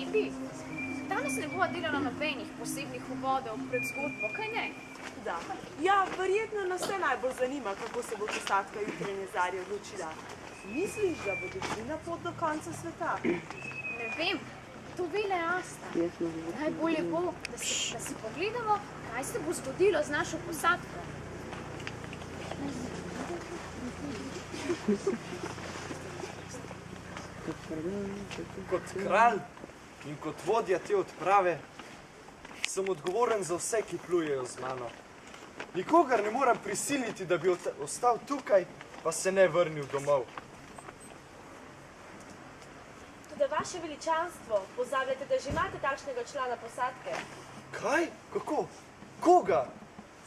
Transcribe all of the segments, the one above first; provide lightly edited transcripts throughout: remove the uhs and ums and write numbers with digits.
Lepi, danes ne bo delala nobenih posebnih uvodov pred zgodbo, kaj ne? Da. Ja, verjetno nas vse najbolj zanima, kako se bo posadka jutranje zarje odločila. Misliš, da bodo šli na pot do konca sveta? Ne vem, to vele Asta. Najbolje bo, da si pogledamo, kaj se bo zgodilo z našo posadko. Kot kralj in kot vodja te odprave sem odgovoren za vse, ki plujejo z mano. Nikogar ne moram prisiliti, da bi ostal tukaj, pa se ne vrnil domov. Tudi vaše veličanstvo, pozabljate, da že imate takšnega člana posadke. Kaj? Kako? Koga?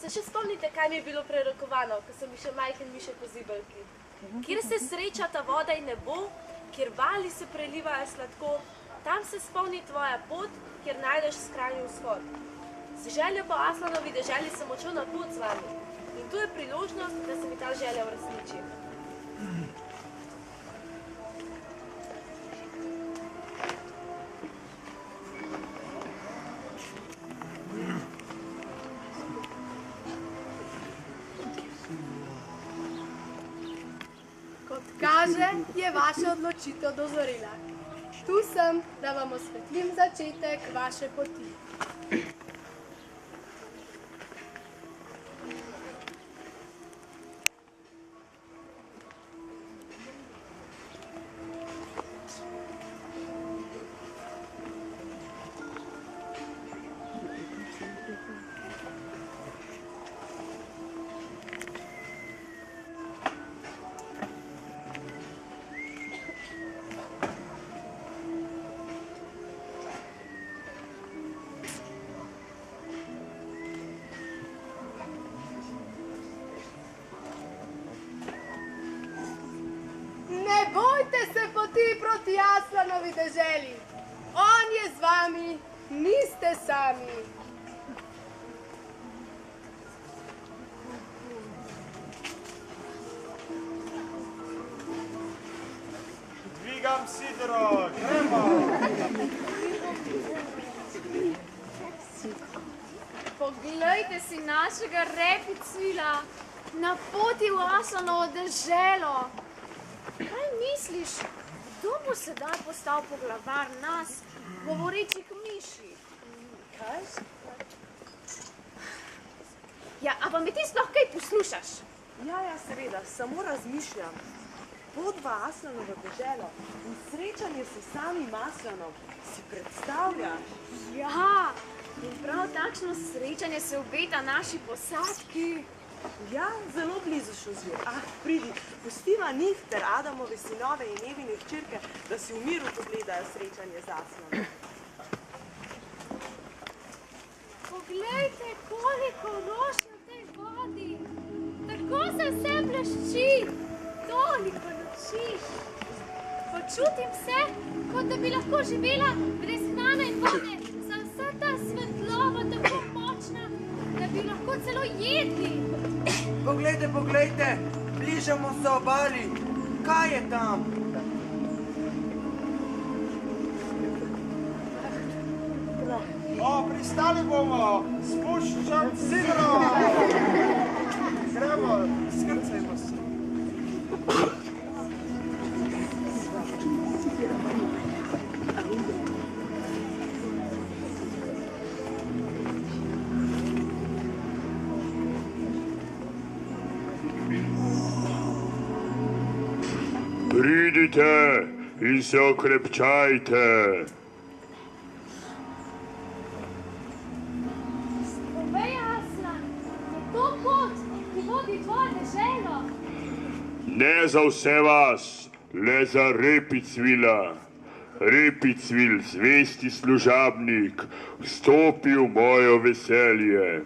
Se še spomnite, kaj mi je bilo prerokovano, ko sem še majhen mišek po zibelki? Kjer se srečata voda in nebo, kjer vali se prelivajo sladko, tam se spomni tvoja pot, kjer najdeš skrajni vzhod. Z željo po Aslanovi deželi sem odšel na pot z vami. In tu je priložnost, da se mi ta želja uresniči. Kot kaže, je vaša odločitev dozorela. Tu sem, da vam osvetlim začetek vaše poti. Ne bojte se poti proti Aslanovi deželi. On je z vami, niste sami. Dvigam sidro, gremo! Poglejte si našega Repicvila na poti v Aslanovo deželo. Kaj misliš, kdo bo sedaj postal poglavar nas, govorečih miši? Kaj? Ja, a pa me ti sploh kaj poslušaš? Ja, seveda, samo razmišljam. Pot v Aslanovo deželo in srečanje s samim Aslanom, si predstavljaš? Ja, in prav takšno srečanje se obeta naši posadki. Ja, zelo blizu šel zvir. Pridi, pustiva njih ter Adamove sinove in Evine hčerke, da si v miru pogledajo srečanje z Aslanom. Poglejte, koliko rož na tej vodi. Tako se vse blešči, toliko noči. Počutim se, kot da bi lahko živela brez hrane in vode. Za vsa ta svetlova tako močna, da bi lahko celo jedli. Poglejte, poglejte, bližamo se obali. Kaj je tam? Pristali bomo, spuščam sidro! Gremo, skrcajmo se. Pridite in se okrepčajte. Povej, Aslan, je to pot, ki vodi tvojo deželo? Ne za vse vas, le za Repicvila. Repicvil, zvesti služabnik, vstopi v mojo veselje.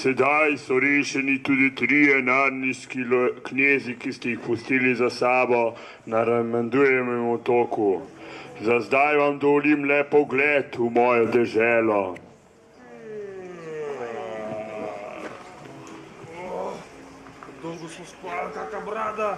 Sedaj so rešeni tudi 3 narnijski knezi, ki ste jih pustili za sabo na Ramandujevem otoku. Za zdaj vam dovolim le pogled v mojo deželo. Dolgo smo spali, kaka brada.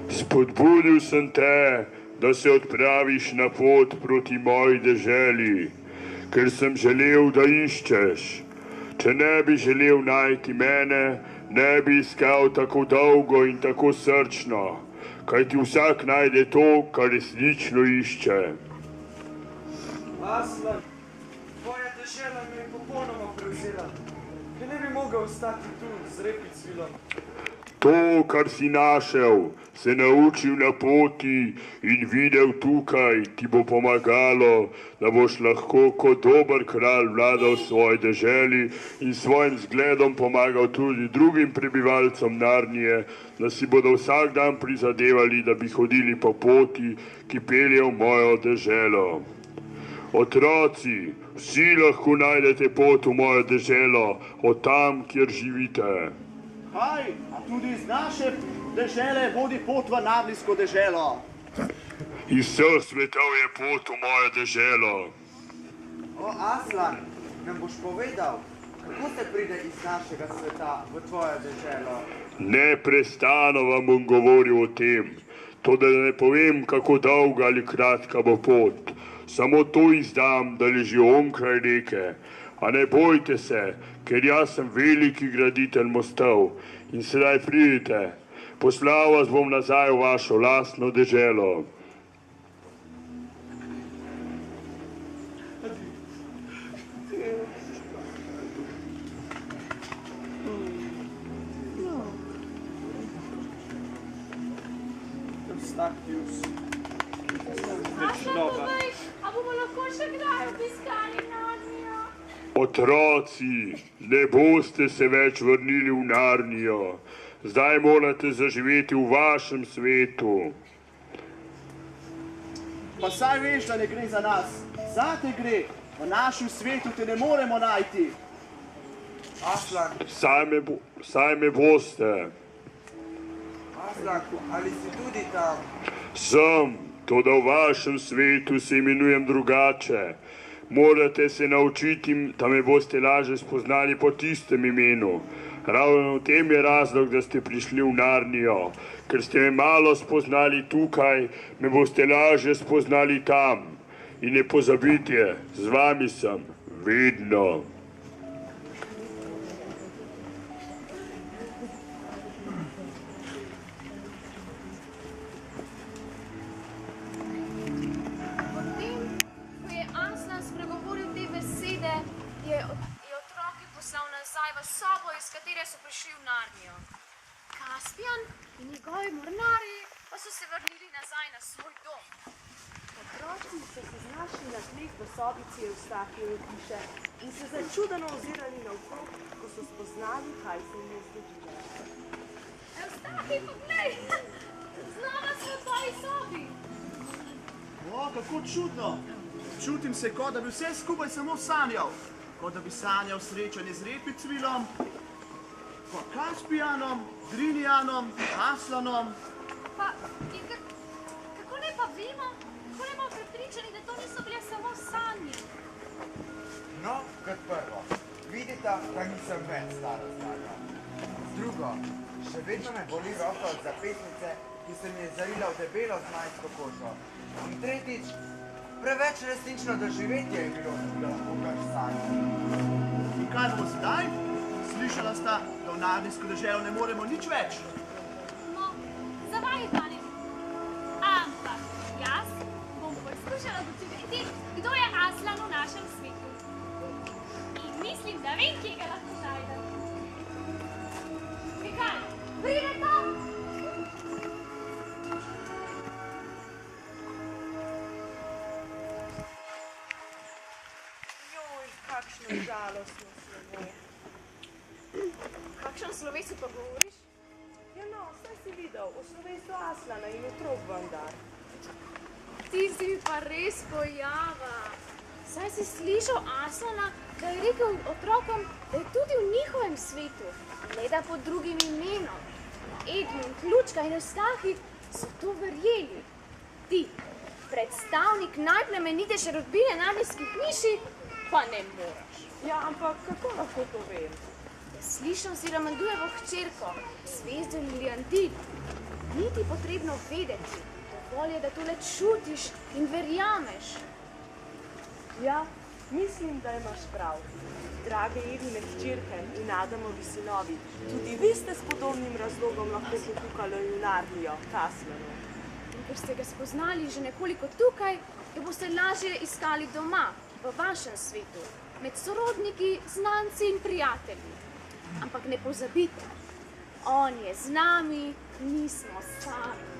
Spodbudil sem te, da se odpraviš na pot proti moji deželi, ker sem želel, da iščeš. Če ne bi želel najti mene, ne bi iskal tako dolgo in tako srčno, kajti vsak najde to, kar resnično išče. Aslan, tvoja dežela me je popolnoma prevzela. Ker ne bi mogel ostati tu z repicvilom. To, kar si našel, se naučil na poti in videl tukaj, ti bo pomagalo, da boš lahko kot dober kralj vladal svoji deželi in svojim zgledom pomagal tudi drugim prebivalcem Narnije, da si bodo vsak dan prizadevali, da bi hodili po poti, ki pelje v mojo deželo. Otroci, vsi lahko najdete pot v mojo deželo, od tam, kjer živite. Kaj, a tudi iz naše dežele vodi pot v narnijsko deželo? Iz vseh svetov je pot v mojo deželo. O, Aslan, nam boš povedal, kako se pride iz našega sveta v tvojo deželo? Neprestano vam bom govoril o tem, to da ne povem, kako dolga ali kratka bo pot. Samo to izdam, da leži onkraj reke. A ne bojte se, ker jaz sem veliki graditelj mostov in sedaj pridite. Poslal vas bom nazaj v vašo lastno deželo. Aslan, povej, a bomo lahko še kdaj obiskali Narnijo? Otroci, ne boste se več vrnili v Narnijo. Zdaj morate zaživeti v vašem svetu. Pa saj veš, da ne gre za nas. Zate gre. V našem svetu te ne moremo najti. Aslan, Saj me boste. Aslan, ali si tudi tam? Sem, toda v vašem svetu se imenujem drugače. Morate se naučiti, da me boste lažje spoznali po tistem imenu. Ravno v tem je razlog, da ste prišli v Narnijo. Ker ste me malo spoznali tukaj, me boste lažje spoznali tam. In ne pozabite, z vami sem vedno. Potem, ko je Aslan spregovoril te besede, je otroke poslal nazaj v sobo, iz katere so prišli v Narnijo. Kaspijan in njegovi mornarji pa so se vrnili nazaj na svoj dom. Otroci so se znašli na tleh v sobici Evstahijeve hiše in se začudeno ozirali naokrog, ko so spoznali, kaj se jim je zgodilo. Evstahij, poglej! Znova smo v tvoji sobi! O, kako čudno. Čutim se, kot da bi vse skupaj samo sanjal. Kot da bi sanjal srečanje z repicvilom, Kaspijanom, Drinijanom, Aslanom. Pa, in kako ne pa vemo? Kako ne bomo prepričani, da to niso bile samo sanje? No, kot prvo, vidite, da nisem več stara stara. Drugo, še vedno me boli roka od zapestnice, ki se mi je zarila v debelo zmajsko kožo. In tretjič, preveč resnično doživetje je bilo, da lahko kar sanjam. In kaj bomo zdaj? Slišala sta, da v narnijsko deželo ne moremo nič več. No, za vaju pa ne. Ampak jaz bom poskušala ugotoviti, kdo je Aslan v našem svetu. In mislim, da vem, kje ga lahko najdem. Kaj, pride tam? Joj, kakšno žalostno slovo. Kakšen slovesu pa govoriš? Ja no, saj si videl, o slovesu Aslana in otrok vendar. Ti si mi pa res pojava. Saj si slišal Aslana, da je rekel otrokom, da je tudi v njihovem svetu, ne da pod drugim imenom. Edmund, Lučka in Eustahi so to verjeli. Ti, predstavnik najplemenitejše rodbine Narnijskih miši, pa ne moraš. Ja, ampak kako lahko to vem? Slišal si Ramandujevo hčerko, zvezdo Liliandil. Ni ti potrebno vedeti, dovolj je, da tole čutiš in verjameš. Ja, mislim, da imaš prav. Drage Evine hčerke in Adamovi sinovi, tudi vi ste s podobnim razlogom lahko pokukali v Narnijo, Kaslanu. In ker ste ga spoznali že nekoliko tukaj, ga boste lažje iskali doma, v vašem svetu, med sorodniki, znanci in prijatelji. Ampak ne pozabite, on je z nami, mi smo sami.